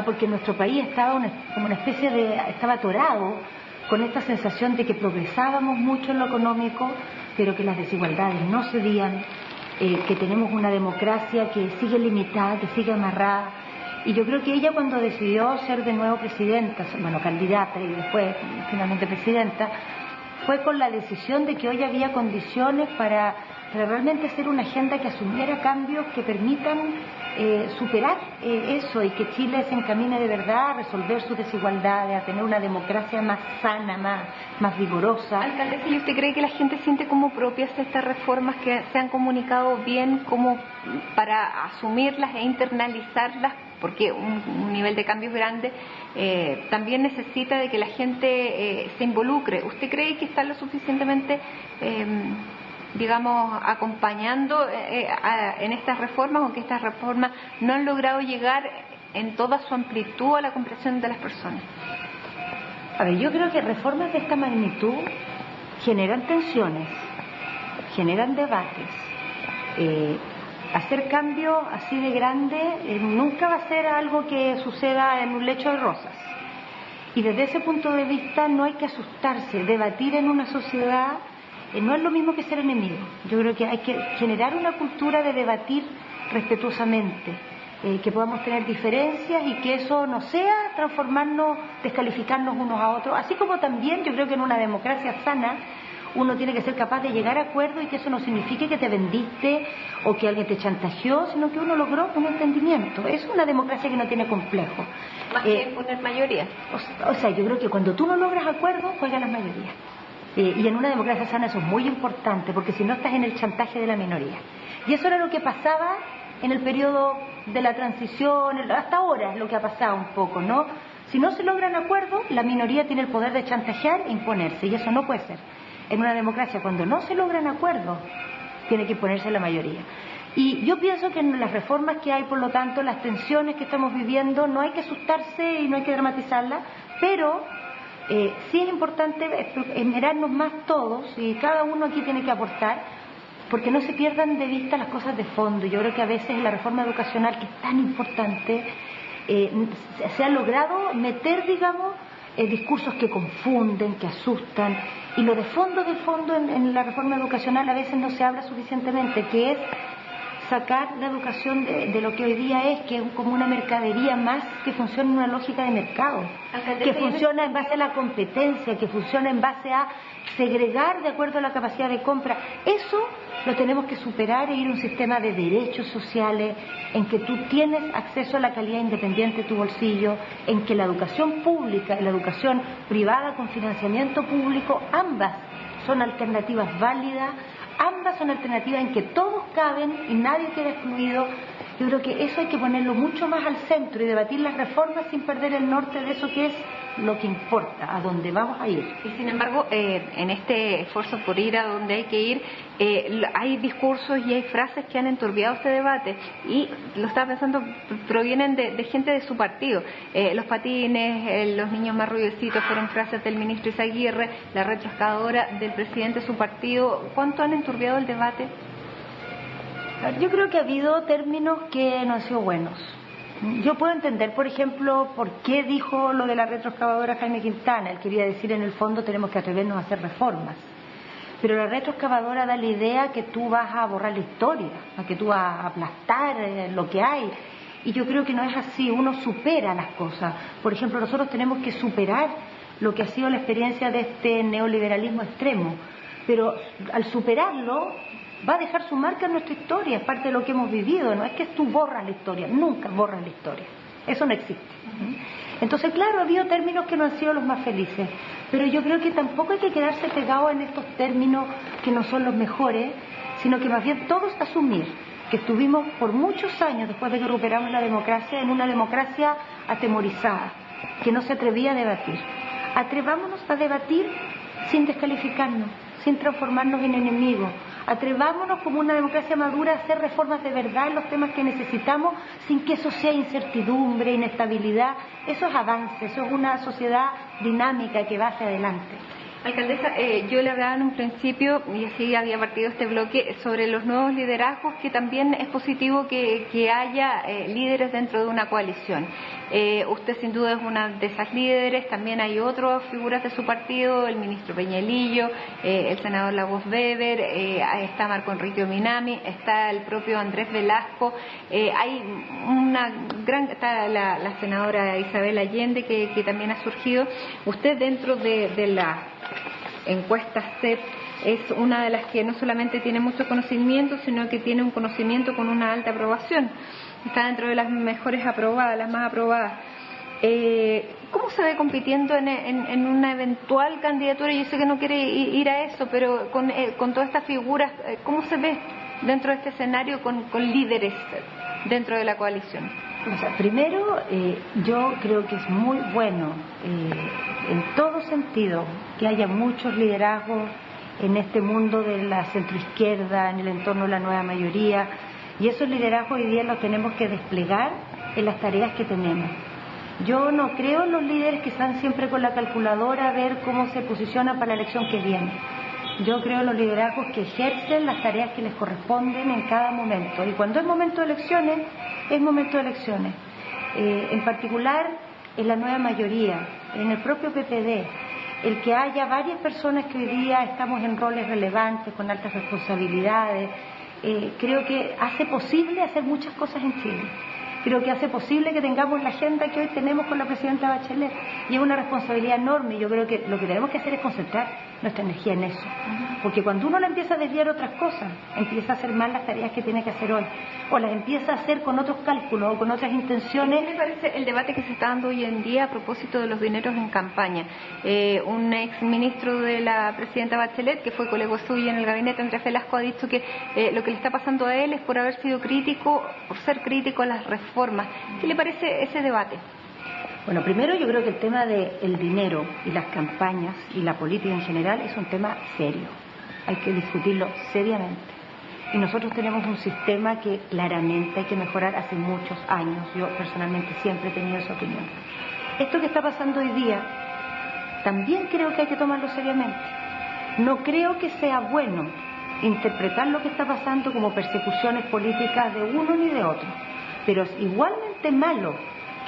porque nuestro país estaba como una especie estaba atorado con esta sensación de que progresábamos mucho en lo económico, pero que las desigualdades no cedían, que tenemos una democracia que sigue limitada, que sigue amarrada. Y yo creo que ella, cuando decidió ser de nuevo presidenta, bueno, candidata y después finalmente presidenta, fue con la decisión de que hoy había condiciones para realmente hacer una agenda que asumiera cambios que permitan superar eso y que Chile se encamine de verdad a resolver sus desigualdades, a tener una democracia más sana, más vigorosa. Alcaldesa, ¿y usted cree que la gente siente como propias estas reformas que se han comunicado bien como para asumirlas e internalizarlas? Porque un nivel de cambios grande también necesita de que la gente se involucre. ¿Usted cree que está lo suficientemente, digamos, acompañando en estas reformas, o que estas reformas no han logrado llegar en toda su amplitud a la comprensión de las personas? A ver, yo creo que reformas de esta magnitud generan tensiones, generan debates. Hacer cambios así de grande nunca va a ser algo que suceda en un lecho de rosas. Y desde ese punto de vista no hay que asustarse. Debatir en una sociedad no es lo mismo que ser enemigo. Yo creo que hay que generar una cultura de debatir respetuosamente, que podamos tener diferencias y que eso no sea transformarnos, descalificarnos unos a otros, así como también yo creo que en una democracia sana uno tiene que ser capaz de llegar a acuerdos y que eso no signifique que te vendiste o que alguien te chantajeó, sino que uno logró un entendimiento. Es una democracia que no tiene complejo. Más que poner mayoría. O sea, yo creo que cuando tú no logras acuerdos, juegan las mayorías. Y en una democracia sana eso es muy importante, porque si no estás en el chantaje de la minoría. Y eso era lo que pasaba en el periodo de la transición, hasta ahora es lo que ha pasado un poco, ¿no? Si no se logran acuerdos, la minoría tiene el poder de chantajear e imponerse, y eso no puede ser. En una democracia, cuando no se logran acuerdos, tiene que imponerse la mayoría. Y yo pienso que en las reformas que hay, por lo tanto, las tensiones que estamos viviendo, no hay que asustarse y no hay que dramatizarlas, pero sí es importante esmerarnos más todos, y cada uno aquí tiene que aportar, porque no se pierdan de vista las cosas de fondo. Yo creo que a veces la reforma educacional, que es tan importante, se ha logrado meter, digamos, discursos que confunden, que asustan, y lo de fondo en la reforma educacional a veces no se habla suficientemente, que es sacar la educación de lo que hoy día es, que es como una mercadería más que funciona en una lógica de mercado, que funciona en base a la competencia, que funciona en base a segregar de acuerdo a la capacidad de compra. Eso lo tenemos que superar e ir a un sistema de derechos sociales en que tú tienes acceso a la calidad independiente de tu bolsillo, en que la educación pública y la educación privada con financiamiento público, ambas son alternativas válidas, ambas son alternativas en que todos caben y nadie queda excluido. Yo creo que eso hay que ponerlo mucho más al centro y debatir las reformas sin perder el norte de eso que es lo que importa, a dónde vamos a ir. Y sin embargo, en este esfuerzo por ir a donde hay que ir, hay discursos y hay frases que han enturbiado este debate, y lo estaba pensando, provienen de gente de su partido. Los patines, los niños más ruidositos fueron frases del ministro Izaguirre, la retroexcavadora del presidente de su partido. ¿Cuánto han enturbiado el debate? Yo creo que ha habido términos que no han sido buenos. Yo puedo entender, por ejemplo, por qué dijo lo de la retroexcavadora Jaime Quintana. Él quería decir, en el fondo, tenemos que atrevernos a hacer reformas. Pero la retroexcavadora da la idea que tú vas a borrar la historia, a que tú vas a aplastar lo que hay. Y yo creo que no es así, uno supera las cosas. Por ejemplo, nosotros tenemos que superar lo que ha sido la experiencia de este neoliberalismo extremo. Pero al superarlo, va a dejar su marca en nuestra historia, es parte de lo que hemos vivido. No es que tú borras la historia, nunca borras la historia, eso no existe. Entonces, claro, ha habido términos que no han sido los más felices, pero yo creo que tampoco hay que quedarse pegado en estos términos que no son los mejores, sino que más bien todos asumir que estuvimos por muchos años, después de que recuperamos la democracia, en una democracia atemorizada, que no se atrevía a debatir. Atrevámonos a debatir sin descalificarnos, sin transformarnos en enemigos. Atrevámonos como una democracia madura a hacer reformas de verdad en los temas que necesitamos, sin que eso sea incertidumbre, inestabilidad. Eso es avance, eso es una sociedad dinámica que va hacia adelante. Alcaldesa, yo le hablaba en un principio, y así había partido este bloque, sobre los nuevos liderazgos, que también es positivo que haya líderes dentro de una coalición. Usted sin duda es una de esas líderes, también hay otras figuras de su partido, el ministro Peñalillo, el senador Lagos Weber, está Marco Enrique Minami, está el propio Andrés Velasco, hay una gran, está la senadora Isabel Allende, que también ha surgido. Usted dentro de la encuesta CEP es una de las que no solamente tiene mucho conocimiento, sino que tiene un conocimiento con una alta aprobación. Está dentro de las mejores aprobadas, las más aprobadas. ¿Cómo se ve compitiendo en una eventual candidatura? Yo sé que no quiere ir a eso, pero con todas estas figuras, ¿cómo se ve dentro de este escenario con líderes dentro de la coalición? O sea, primero, yo creo que es muy bueno, en todo sentido, que haya muchos liderazgos en este mundo de la centroizquierda, en el entorno de la nueva mayoría, y esos liderazgos hoy día los tenemos que desplegar en las tareas que tenemos. Yo no creo en los líderes que están siempre con la calculadora a ver cómo se posicionan para la elección que viene. Yo creo en los liderazgos que ejercen las tareas que les corresponden en cada momento. Y cuando es momento de elecciones, es momento de elecciones. En particular, en la nueva mayoría, en el propio PPD, el que haya varias personas que hoy día estamos en roles relevantes, con altas responsabilidades, creo que hace posible hacer muchas cosas en Chile. Creo que hace posible que tengamos la agenda que hoy tenemos con la presidenta Bachelet, y es una responsabilidad enorme. Yo creo que lo que tenemos que hacer es concentrar nuestra energía en eso, porque cuando uno la empieza a desviar otras cosas, empieza a hacer mal las tareas que tiene que hacer hoy, o las empieza a hacer con otros cálculos o con otras intenciones. ¿Qué le parece el debate que se está dando hoy en día a propósito de los dineros en campaña? Un ex ministro de la presidenta Bachelet, que fue colega suyo en el gabinete, Andrés Velasco, ha dicho que lo que le está pasando a él es por haber sido crítico, por ser crítico a las reformas. ¿Qué le parece ese debate? Bueno, primero yo creo que el tema del dinero y las campañas y la política en general es un tema serio. Hay que discutirlo seriamente. Y nosotros tenemos un sistema que claramente hay que mejorar hace muchos años. Yo personalmente siempre he tenido esa opinión. Esto que está pasando hoy día, también creo que hay que tomarlo seriamente. No creo que sea bueno interpretar lo que está pasando como persecuciones políticas de uno ni de otro. Pero es igualmente malo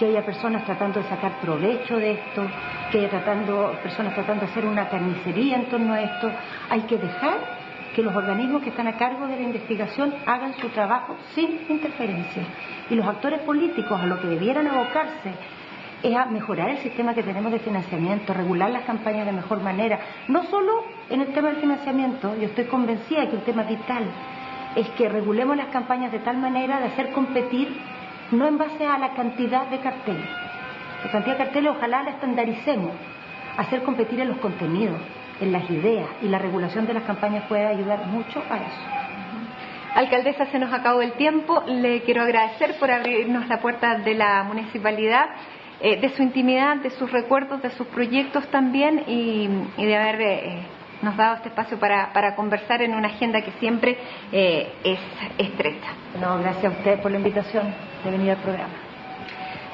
que haya personas tratando de sacar provecho de esto, que haya personas tratando de hacer una carnicería en torno a esto. Hay que dejar que los organismos que están a cargo de la investigación hagan su trabajo sin interferencia. Y los actores políticos a lo que debieran abocarse es a mejorar el sistema que tenemos de financiamiento, regular las campañas de mejor manera. No solo en el tema del financiamiento, yo estoy convencida de que el tema vital es que regulemos las campañas de tal manera de hacer competir, no en base a la cantidad de carteles. La cantidad de carteles ojalá la estandaricemos, hacer competir en los contenidos, en las ideas, y la regulación de las campañas puede ayudar mucho a eso. Alcaldesa, se nos acabó el tiempo. Le quiero agradecer por abrirnos la puerta de la municipalidad, de su intimidad, de sus recuerdos, de sus proyectos también, y de haber nos dado este espacio para conversar en una agenda que siempre es estrecha. No, gracias a ustedes por la invitación de venir al programa.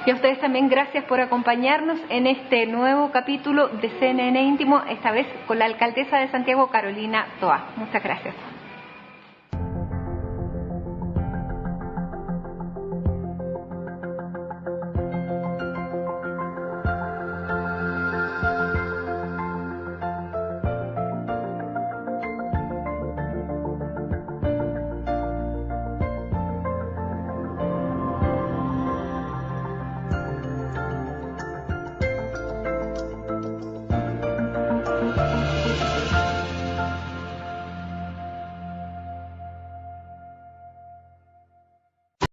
Y a ustedes también gracias por acompañarnos en este nuevo capítulo de CNN Íntimo, esta vez con la alcaldesa de Santiago, Carolina Toá. Muchas gracias.